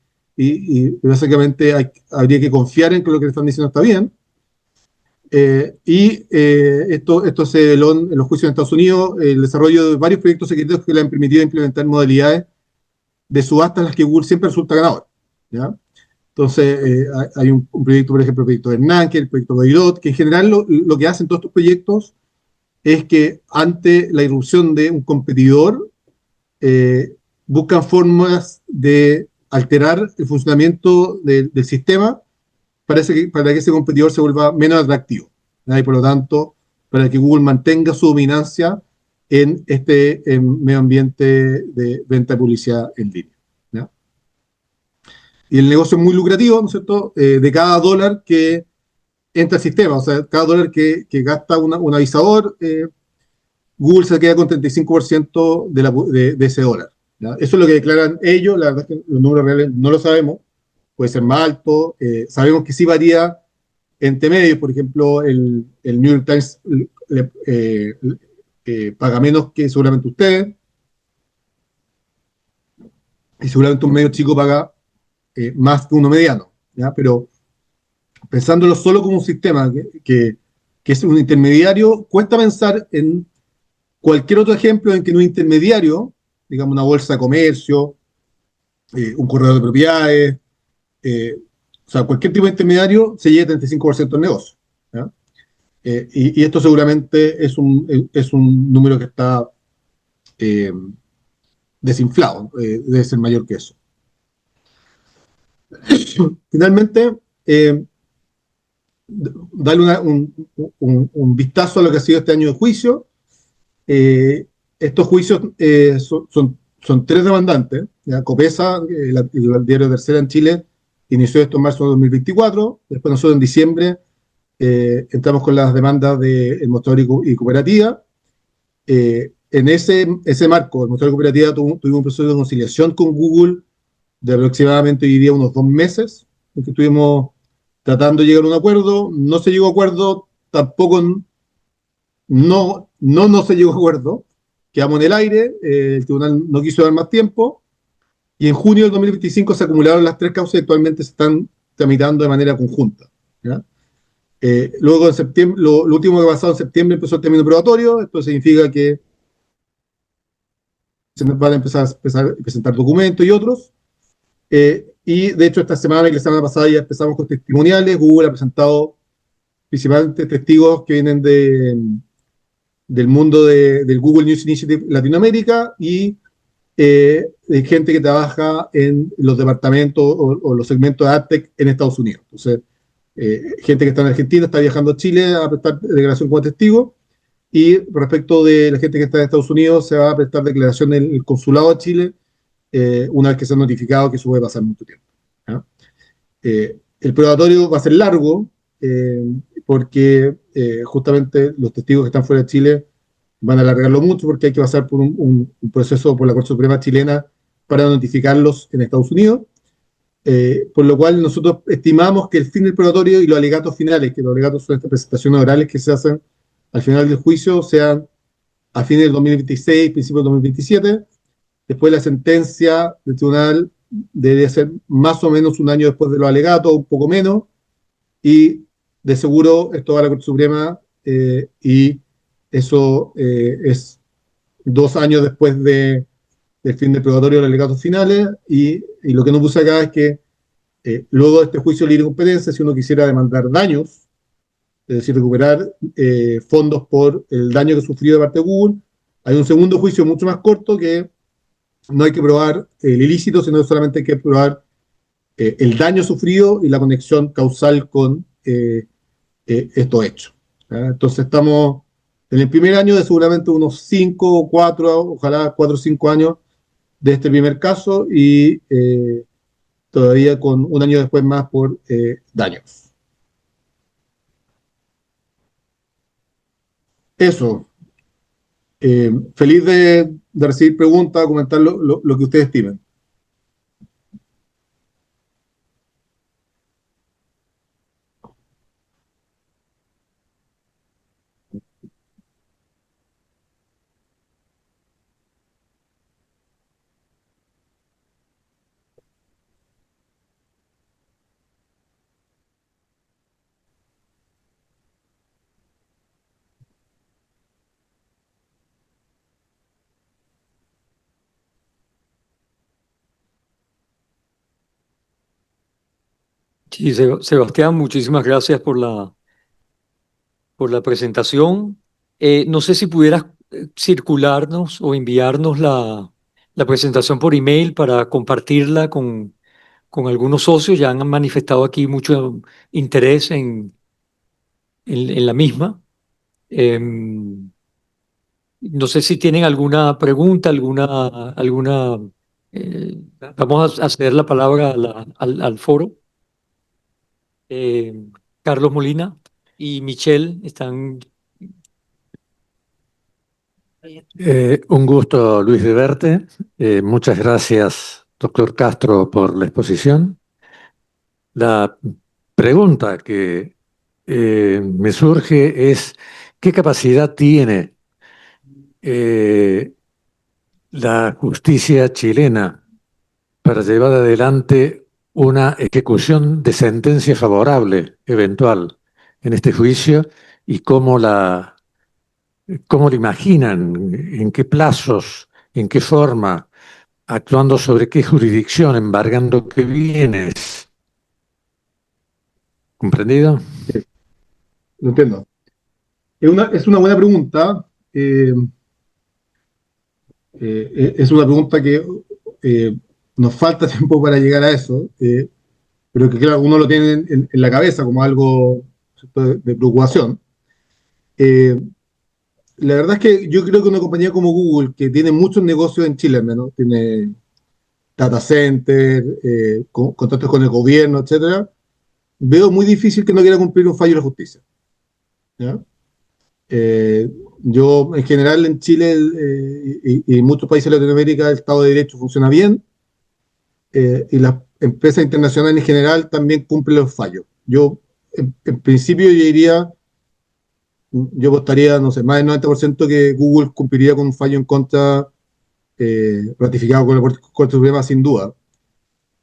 S1: básicamente habría que confiar en que lo que le están diciendo está bien. Esto se veló en los juicios en Estados Unidos, el desarrollo de varios proyectos secretos que le han permitido implementar modalidades de subasta en las que Google siempre resulta ganador, ¿ya? Entonces, hay un proyecto, por ejemplo, el proyecto de Hernán, que es el proyecto Godot, que en general lo que hacen todos estos proyectos es que ante la irrupción de un competidor, buscan formas de alterar el funcionamiento del sistema para que ese competidor se vuelva menos atractivo, ¿verdad? Y por lo tanto para que Google mantenga su dominancia en este medio ambiente de venta de publicidad en línea. ¿Ya? Y el negocio es muy lucrativo, ¿no es cierto? De cada dólar que entra al sistema, o sea, cada dólar que gasta un avisador, Google se queda con 35% de ese dólar. ¿Ya? Eso es lo que declaran ellos, la verdad es que los números reales no lo sabemos, puede ser más alto, sabemos que sí varía entre medios, por ejemplo, el New York Times paga menos que seguramente usted, y seguramente un medio chico paga más que uno mediano, ¿ya? Pero pensándolo solo como un sistema que es un intermediario, cuesta pensar en cualquier otro ejemplo en que un intermediario, digamos una bolsa de comercio, un corredor de propiedades, o sea, cualquier tipo de intermediario se lleve 35% del negocio. ¿Ya? Y esto seguramente es un número que está eh, desinflado, debe ser mayor que eso. Finalmente, darle un vistazo a lo que ha sido este año de juicio. Estos juicios son tres demandantes. ¿Ya? Copesa, el diario Tercera en Chile, inició esto en marzo de 2024. Después nosotros en diciembre entramos con las demandas del mostrador y cooperativa. En ese marco, el mostrador y cooperativa tuvimos un proceso de conciliación con Google de aproximadamente hoy día unos 2 meses, en que estuvimos tratando de llegar a un acuerdo. No se llegó a acuerdo, tampoco no se llegó a acuerdo, quedamos en el aire, el tribunal no quiso dar más tiempo, y en junio del 2025 se acumularon las tres causas y actualmente se están tramitando de manera conjunta. ¿Ya? Luego en septiembre, lo último que ha pasado en septiembre empezó el término probatorio, esto significa que se van a empezar a presentar documentos y otros, y de hecho esta semana y la semana pasada ya empezamos con testimoniales. Google ha presentado principalmente testigos que vienen del mundo del Google News Initiative Latinoamérica y de gente que trabaja en los departamentos o los segmentos de AdTech en Estados Unidos. Entonces, gente que está en Argentina está viajando a Chile a prestar declaración como testigo, y respecto de la gente que está en Estados Unidos se va a prestar declaración en el consulado de Chile una vez que se ha notificado que eso puede pasar mucho tiempo. ¿Ya? El probatorio va a ser largo eh, porque justamente los testigos que están fuera de Chile van a alargarlo mucho porque hay que pasar por un proceso por la Corte Suprema chilena para notificarlos en Estados Unidos, por lo cual nosotros estimamos que el fin del probatorio y los alegatos finales, que los alegatos son estas presentaciones orales que se hacen al final del juicio, sean a fines del 2026, principios del 2027. Después la sentencia del tribunal debería ser más o menos un año después de los alegatos, un poco menos, y de seguro esto va a la Corte Suprema y eso es 2 años después del fin del probatorio de los alegatos finales, y lo que nos puse acá es que luego de este juicio de libre competencia, si uno quisiera demandar daños, es decir, recuperar fondos por el daño que sufrió de parte de Google, hay un segundo juicio mucho más corto que no hay que probar el ilícito, sino solamente hay que probar el daño sufrido y la conexión causal con estos hechos. ¿Ya? Entonces estamos en el primer año de seguramente unos 5 o 4, ojalá 4 o 5 años de este primer caso, y todavía con un año después más por daños. Eso. Feliz de recibir preguntas, comentar lo que ustedes estimen.
S2: Sí, Sebastián, muchísimas gracias por la presentación. No sé si pudieras circularnos o enviarnos la presentación por email para compartirla con algunos socios. Ya han manifestado aquí mucho interés en la misma. Em, no sé si tienen alguna pregunta, eh, vamos a ceder la palabra al foro. Carlos Molina y Michelle están.
S3: Un gusto, Luis, de verte. Muchas gracias, doctor Castro, por la exposición. La pregunta que me surge es, ¿qué capacidad tiene eh, la justicia chilena para llevar adelante una ejecución de sentencia favorable eventual en este juicio y cómo lo imaginan, en qué plazos, en qué forma, actuando sobre qué jurisdicción, embargando qué bienes? ¿Comprendido?
S1: Lo entiendo. Es una buena pregunta. Es una pregunta que nos falta tiempo para llegar a eso, pero que claro, uno lo tiene en la cabeza como algo, ¿cierto?, de preocupación. Eh, la verdad es que yo creo que una compañía como Google, que tiene muchos negocios en Chile, al menos, tiene data center, contratos con el gobierno, etcétera, veo muy difícil que no quiera cumplir un fallo de la justicia. ¿Ya? Eh, yo, en general, en Chile y en muchos países de Latinoamérica, el Estado de Derecho funciona bien, y las empresas internacionales en general también cumplen los fallos. Yo, en principio, yo apostaría, no sé, más del 90% que Google cumpliría con un fallo en contra, ratificado con la Corte Suprema sin duda.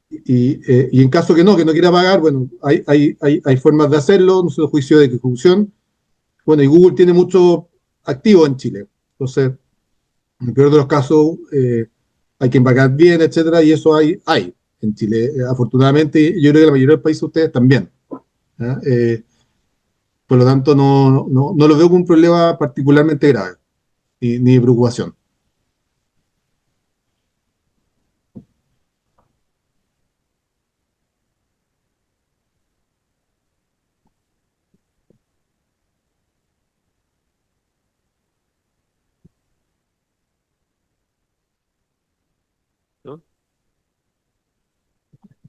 S1: Y en caso que no quiera pagar, bueno, hay formas de hacerlo, no sé, juicio de ejecución. Bueno, y Google tiene mucho activo en Chile. Entonces, en el peor de los casos, hay que pagar bien, etcétera, y eso hay en Chile. Afortunadamente, yo creo que la mayoría de los países ustedes también. ¿Ya? Por lo tanto, no lo veo como un problema particularmente grave, ni de preocupación.
S4: ¿No?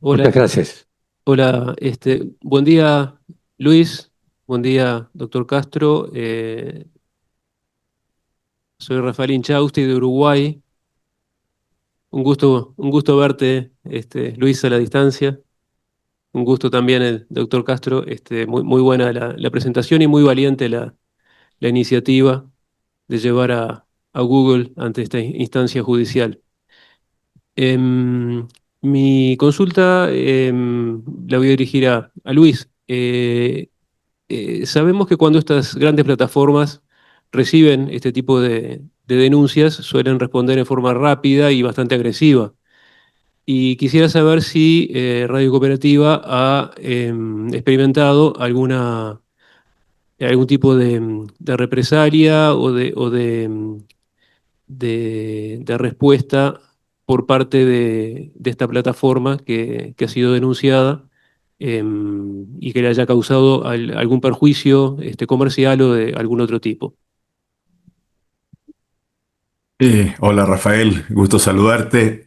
S3: Muchas
S4: Hola,
S3: gracias.
S4: hola, buen día, Luis, buen día, doctor Castro. Soy Rafael Inchausti de Uruguay. Un gusto verte, Luis, a la distancia. Un gusto también, el doctor Castro. Muy buena la presentación y muy valiente la iniciativa de llevar a Google ante esta instancia judicial. Em, Mi consulta la voy a dirigir a Luis. Sabemos que cuando estas grandes plataformas reciben este tipo de denuncias, suelen responder en forma rápida y bastante agresiva. Y quisiera saber si Radio Cooperativa ha experimentado algún tipo de represalia o de respuesta por parte de esta plataforma que ha sido denunciada, y que le haya causado algún perjuicio comercial o de algún otro tipo.
S5: Hola Rafael, gusto saludarte.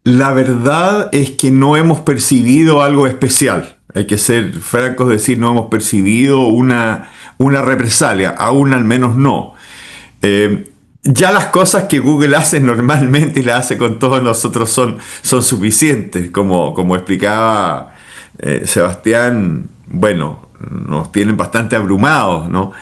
S5: La verdad es que no hemos percibido algo especial. Hay que ser francos, decir, no hemos percibido una represalia, aún al menos no. Ya las cosas que Google hace normalmente y las hace con todos nosotros son suficientes. Como explicaba Sebastián, bueno, nos tienen bastante abrumados, ¿no?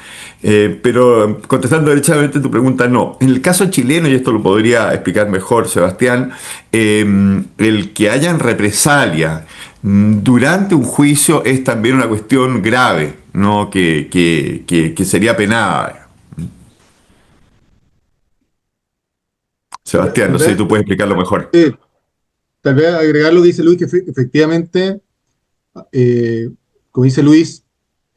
S5: Pero contestando derechamente tu pregunta, no. En el caso chileno, y esto lo podría explicar mejor Sebastián, el que hayan represalia durante un juicio es también una cuestión grave, ¿no? Que sería penada. Sebastián,
S1: Tal
S5: no sé si
S1: vez,
S5: tú puedes explicarlo mejor.
S1: tal vez agregar lo que dice Luis, que efectivamente, eh, como dice Luis,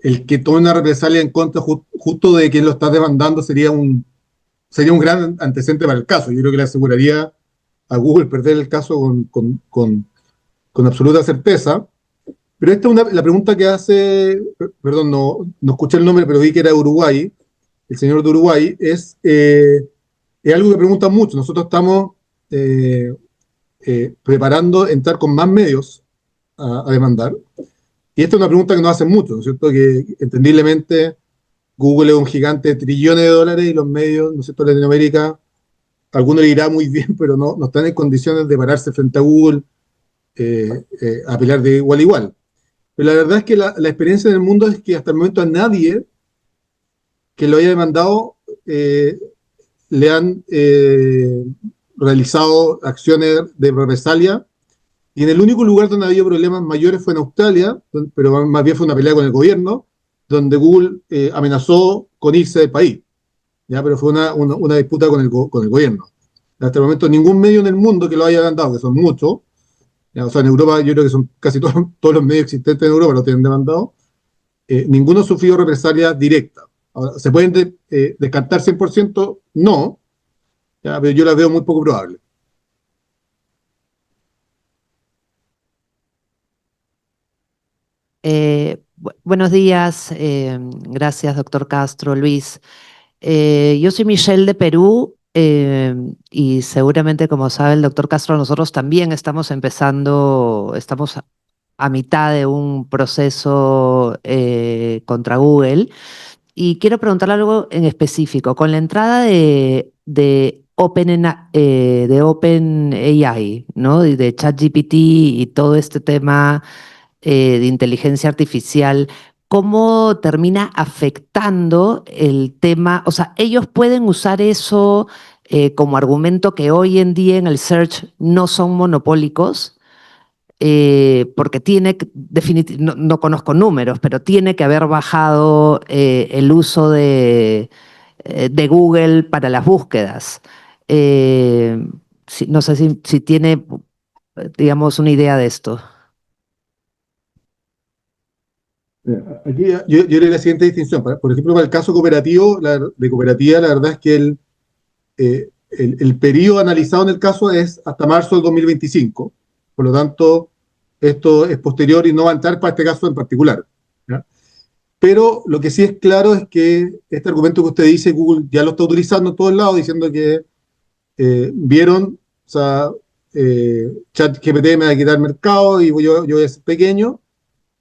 S1: el que tome una represalia en contra justo de quien lo está demandando sería un gran antecedente para el caso. Yo creo que le aseguraría a Google perder el caso con absoluta certeza. Pero esta es la pregunta que hace, perdón, no escuché el nombre, pero vi que era de Uruguay, el señor de Uruguay, es algo que preguntan mucho. Nosotros estamos preparando entrar con más medios a demandar. Y esta es una pregunta que nos hacen mucho, ¿no es cierto? Que entendiblemente Google es un gigante de trillones de dólares y los medios, ¿no es cierto?, de Latinoamérica, a algunos le irá muy bien, pero no están en condiciones de pararse frente a Google a pelear de igual a igual. Pero la verdad es que la experiencia en el mundo es que hasta el momento a nadie que lo haya demandado le han realizado acciones de represalia. Y en el único lugar donde ha habido problemas mayores fue en Australia, pero más bien fue una pelea con el gobierno, donde Google amenazó con irse del país. ¿Ya? Pero fue una disputa con el gobierno. Hasta el momento ningún medio en el mundo que lo haya demandado, que son muchos, ¿ya? O sea, en Europa yo creo que son casi todos los medios existentes en Europa lo tienen demandado, ninguno ha sufrido represalias directas. Ahora, ¿se pueden descartar 100%? No, ¿ya? Pero yo las veo muy poco probables.
S6: Buenos días, gracias doctor Castro, Luis. Yo soy Michelle de Perú y seguramente como sabe el doctor Castro, nosotros también estamos a mitad de un proceso contra Google y quiero preguntarle algo en específico. Con la entrada de OpenAI, ¿no? Y de ChatGPT y todo este tema de inteligencia artificial, ¿cómo termina afectando el tema? O sea, ellos pueden usar eso como argumento que hoy en día en el search no son monopólicos, porque no conozco números, pero tiene que haber bajado el uso de Google para las búsquedas. No sé si tiene, digamos, una idea de esto.
S1: Aquí yo haré la siguiente distinción. Por ejemplo, para el caso cooperativo, de cooperativa, la verdad es que el periodo analizado en el caso es hasta marzo del 2025. Por lo tanto, esto es posterior y no va a entrar para este caso en particular, ¿ya? Pero lo que sí es claro es que este argumento que usted dice, Google ya lo está utilizando en todos lados, diciendo que vieron, o sea, ChatGPT me va a quitar mercado y yo voy a ser pequeño,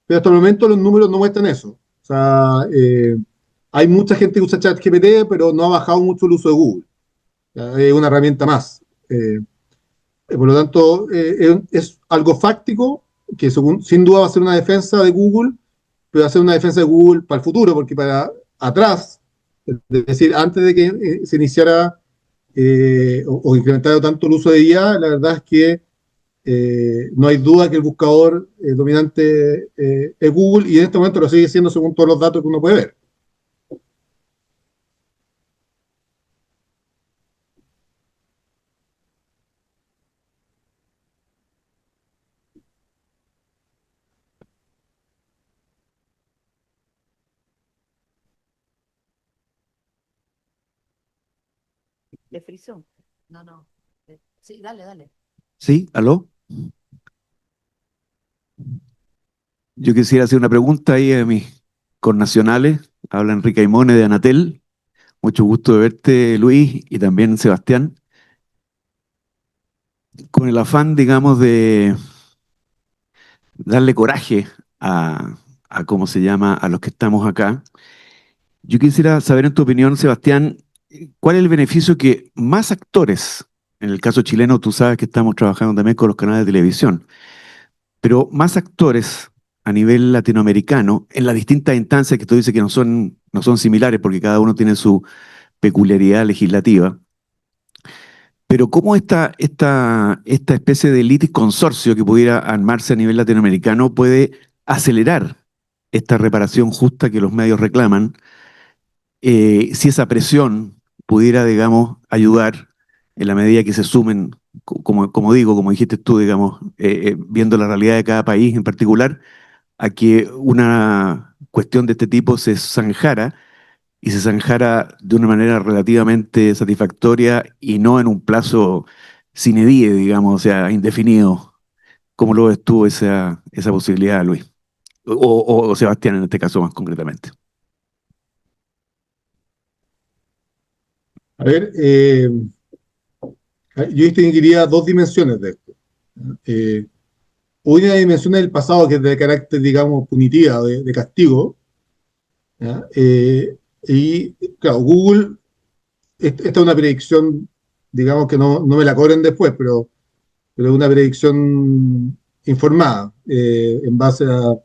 S1: pero hasta el momento los números no muestran eso. O sea, hay mucha gente que usa ChatGPT, pero no ha bajado mucho el uso de Google. ¿Ya? Es una herramienta más. Por lo tanto, es algo fáctico que sin duda va a ser una defensa de Google, pero va a ser una defensa de Google para el futuro, porque para atrás, es decir, antes de que se iniciara o incrementara tanto el uso de IA, la verdad es que no hay duda que el buscador dominante es Google y en este momento lo sigue siendo según todos los datos que uno puede ver.
S6: ¿De fricción? No. Sí, dale.
S7: Sí, aló. Yo quisiera hacer una pregunta ahí a mis connacionales. Habla Enrique Aimone de Anatel. Mucho gusto de verte, Luis, y también Sebastián. Con el afán, digamos, de darle coraje a ¿cómo se llama?, a los que estamos acá. Yo quisiera saber, en tu opinión, Sebastián, ¿cuál es el beneficio que más actores, en el caso chileno, tú sabes que estamos trabajando también con los canales de televisión, pero más actores a nivel latinoamericano, en las distintas instancias que tú dices que no son similares porque cada uno tiene su peculiaridad legislativa, pero cómo esta especie de litis consorcio que pudiera armarse a nivel latinoamericano puede acelerar esta reparación justa que los medios reclaman, si esa presión pudiera, digamos, ayudar en la medida que se sumen, como dijiste tú, digamos, viendo la realidad de cada país en particular, a que una cuestión de este tipo se zanjara y se zanjara de una manera relativamente satisfactoria y no en un plazo sine die, digamos, o sea, indefinido. ¿Cómo lo ves tú esa posibilidad, Luis? O Sebastián en este caso más concretamente.
S1: A ver, yo distinguiría dos dimensiones de esto. Eh, una dimensión del pasado que es de carácter, digamos, punitiva, de castigo, ¿ya? Y claro, Google, esta es una predicción, digamos que no me la cobren después, pero es una predicción informada, en base a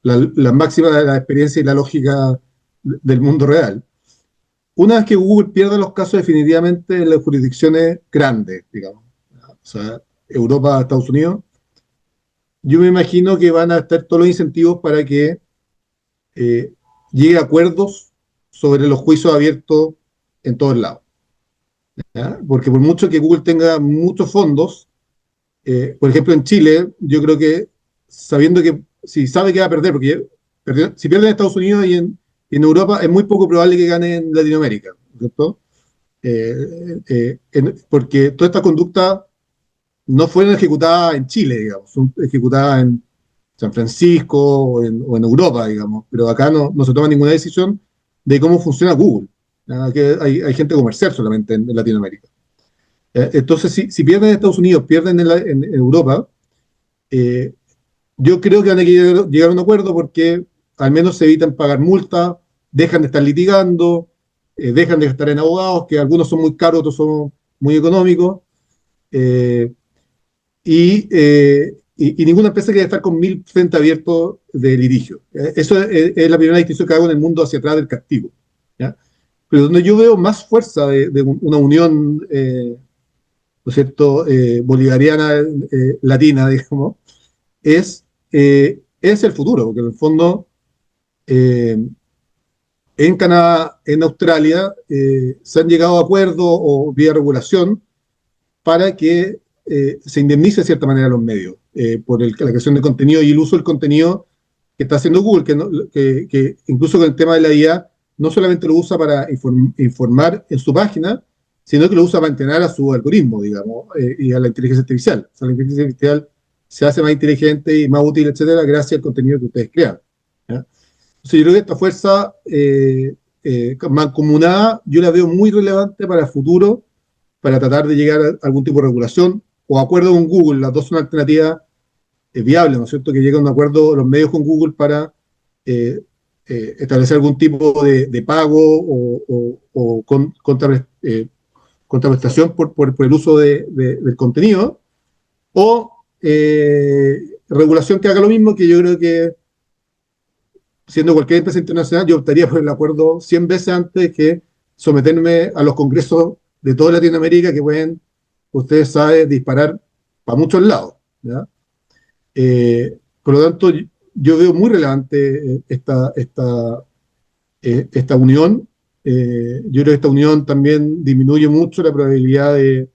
S1: la máxima de la experiencia y la lógica del mundo real. Una vez que Google pierda los casos definitivamente en las jurisdicciones grandes, digamos, o sea, Europa, Estados Unidos, yo me imagino que van a estar todos los incentivos para que eh, llegue a acuerdos sobre los juicios abiertos en todos lados, ¿ya? Porque por mucho que Google tenga muchos fondos, por ejemplo en Chile, yo creo que sabiendo que si sabe que va a perder, porque si pierde en Estados Unidos y en Europa, es muy poco probable que gane en Latinoamérica, ¿cierto? Porque toda esta conducta no fueron ejecutadas en Chile, digamos, son ejecutadas en San Francisco o en Europa, digamos, pero acá no se toma ninguna decisión de cómo funciona Google. ¿Ya? Que hay gente comercial solamente en Latinoamérica. Entonces, si pierden en Estados Unidos, pierden en Europa, eh, yo creo que van a llegar a un acuerdo porque al menos se evitan pagar multas, dejan de estar litigando, dejan de estar en abogados, que algunos son muy caros, otros son muy económicos. eh, y ninguna empresa quiere estar con 1000 frentes abiertos de litigio. Eso es la primera distinción que hago en el mundo hacia atrás del castigo, ¿ya? Pero donde yo veo más fuerza de una unión, ¿no es cierto?, bolivariana, latina, digamos, es el futuro, porque en el fondo, en Canadá, en Australia, se han llegado a acuerdos o vía regulación para que se indemnice de cierta manera a los medios por la creación de contenido y el uso del contenido que está haciendo Google, que incluso con el tema de la IA, no solamente lo usa para informar en su página, sino que lo usa para entrenar a su algoritmo, digamos, y a la inteligencia artificial. O sea, la inteligencia artificial se hace más inteligente y más útil, etcétera, gracias al contenido que ustedes crean, ¿ya? Entonces, yo creo que esta fuerza mancomunada, yo la veo muy relevante para el futuro, para tratar de llegar a algún tipo de regulación o acuerdo con Google. Las dos son alternativas viables, ¿no es cierto? Que lleguen a un acuerdo los medios con Google para establecer algún tipo de pago o contraprestación por el uso del contenido, o regulación que haga lo mismo, que yo creo que, siendo cualquier empresa internacional, yo optaría por el acuerdo 100 veces antes que someterme a los congresos de toda Latinoamérica que pueden, ustedes saben, disparar para muchos lados, ¿ya? Por lo tanto, yo veo muy relevante esta unión. Yo creo que esta unión también disminuye mucho la probabilidad de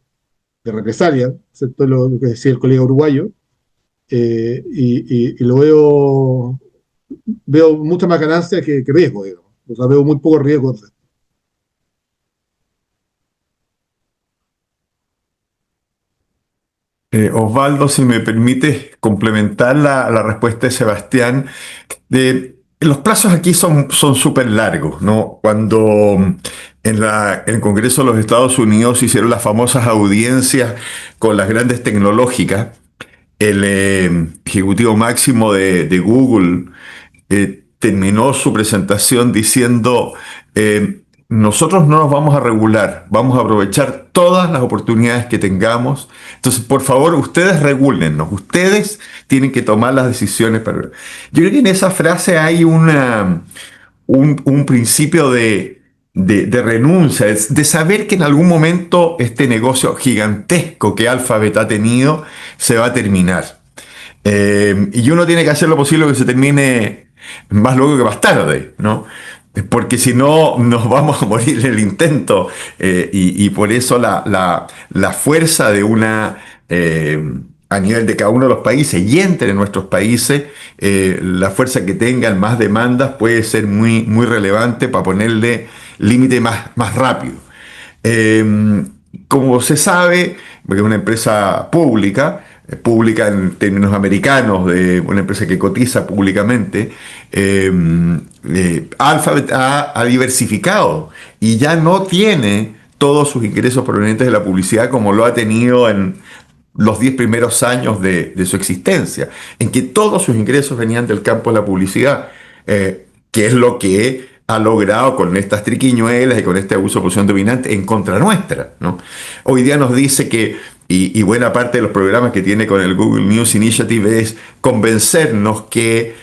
S1: represalia, ¿cierto? Lo que decía el colega uruguayo. Y lo veo mucha más ganancia que riesgo, digamos. O sea, veo muy pocos riesgos.
S5: Osvaldo, si me permites complementar la respuesta de Sebastián, los plazos aquí son súper largos, ¿no? Cuando en el Congreso de los Estados Unidos hicieron las famosas audiencias con las grandes tecnológicas, el ejecutivo máximo de Google terminó su presentación diciendo, nosotros no nos vamos a regular, vamos a aprovechar todas las oportunidades que tengamos. Entonces, por favor, ustedes regúlennos, ustedes tienen que tomar las decisiones para... Yo creo que en esa frase hay un principio de renuncia, de saber que en algún momento este negocio gigantesco que Alphabet ha tenido se va a terminar. Y uno tiene que hacer lo posible que se termine más luego que más tarde, ¿no? Porque si no, nos vamos a morir en el intento. Y por eso la fuerza de una, a nivel de cada uno de los países y entre nuestros países, la fuerza que tengan más demandas puede ser muy, muy relevante para ponerle límite más rápido. Como se sabe, porque es una empresa pública, pública en términos americanos, de una empresa que cotiza públicamente, ha diversificado y ya no tiene todos sus ingresos provenientes de la publicidad como lo ha tenido en los 10 primeros años de su existencia, en que todos sus ingresos venían del campo de la publicidad, que es lo que ha logrado con estas triquiñuelas y con este abuso de posición dominante en contra nuestra, ¿no? Hoy día nos dice que, y buena parte de los programas que tiene con el Google News Initiative es convencernos que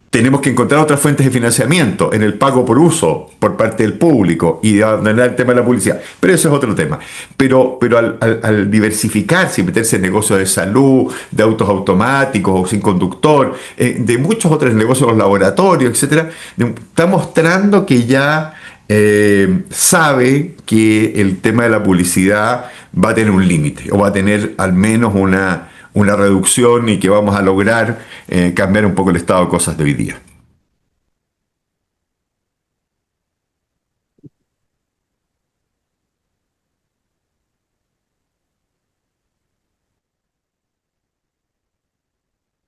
S5: tenemos que encontrar otras fuentes de financiamiento en el pago por uso por parte del público y abandonar el tema de la publicidad. Pero eso es otro tema. Pero al diversificarse y meterse en negocios de salud, de autos automáticos o sin conductor, de muchos otros negocios, los laboratorios, etcétera, está mostrando que ya sabe que el tema de la publicidad va a tener un límite o va a tener al menos una reducción y que vamos a lograr cambiar un poco el estado de cosas de hoy día.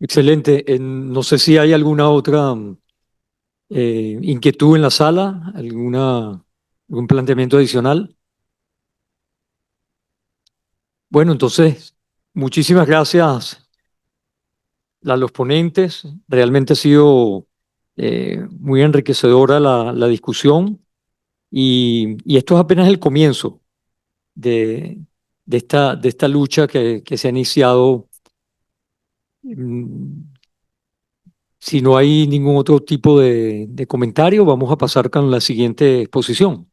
S2: Excelente. No sé si hay alguna otra inquietud en la sala, algún planteamiento adicional. Bueno, entonces, muchísimas gracias a los ponentes. Realmente ha sido muy enriquecedora la discusión y esto es apenas el comienzo de esta lucha que se ha iniciado. Si no hay ningún otro tipo de comentario, vamos a pasar con la siguiente exposición.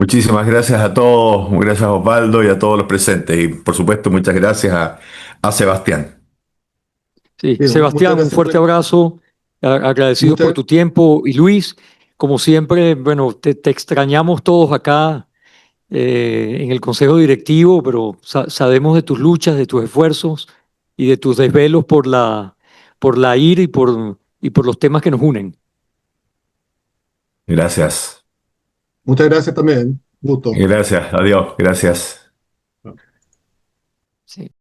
S5: Muchísimas gracias a todos, gracias a Osvaldo y a todos los presentes. Y por supuesto, muchas gracias a Sebastián.
S2: Sí,
S1: Bien,
S2: Sebastián,
S1: muchas
S2: un fuerte
S1: gracias.
S2: abrazo, agradecidos
S1: Muchas-
S2: por tu tiempo. Y Luis, como siempre, bueno, te extrañamos todos acá en el Consejo Directivo, pero sabemos de tus luchas, de tus esfuerzos y de tus desvelos por la IR y por los temas que nos unen.
S5: Gracias.
S1: Muchas gracias también. Gusto.
S5: Gracias. Adiós. Gracias.
S2: Sí.